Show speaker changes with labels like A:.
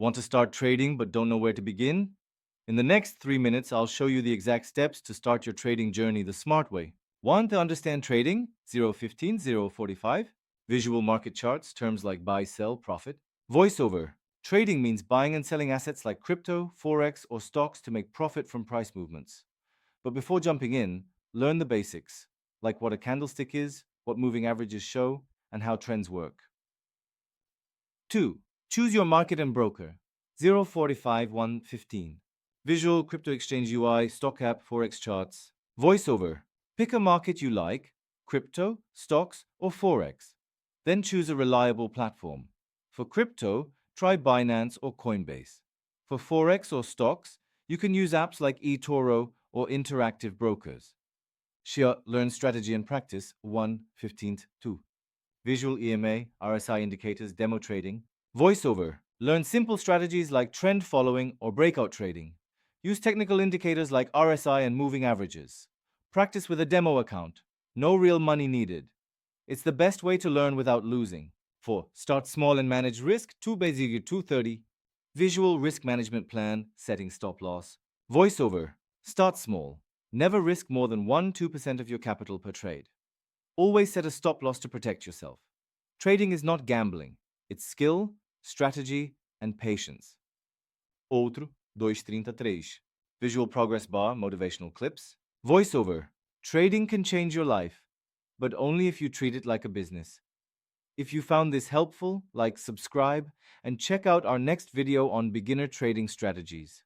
A: Want to start trading but don't know where to begin? In the next 3 minutes, I'll show you the exact steps to start your trading journey the smart way. 1. To understand trading, 015, 045. Visual market charts, terms like buy, sell, profit. Voiceover. Trading means buying and selling assets like crypto, Forex, or stocks to make profit from price movements. But before jumping in, learn the basics, like what a candlestick is, what moving averages show, and how trends work. 2. Choose your market and broker. 045 115. Visual crypto exchange UI, stock app, Forex charts. Voiceover. Pick a market you like, crypto, stocks, or Forex. Then choose a reliable platform. For crypto, try Binance or Coinbase. For Forex or stocks, you can use apps like eToro or interactive brokers. Share, learn strategy and practice. 1:15 2. Visual EMA, RSI indicators, demo trading. Voiceover. Learn simple strategies like trend following or breakout trading. Use technical indicators like RSI and moving averages. Practice with a demo account. No real money needed. It's the best way to learn without losing. 4. Start small and manage risk. 2 basic 230. Visual risk management plan, setting stop loss. Voiceover. Start small. Never risk more than 1-2% of your capital per trade. Always set a stop loss to protect yourself. Trading is not gambling. It's skill, strategy, and patience. Outro, 233. Visual progress bar, motivational clips. Voiceover. Trading can change your life, but only if you treat it like a business. If you found this helpful, like, subscribe, and check out our next video on beginner trading strategies.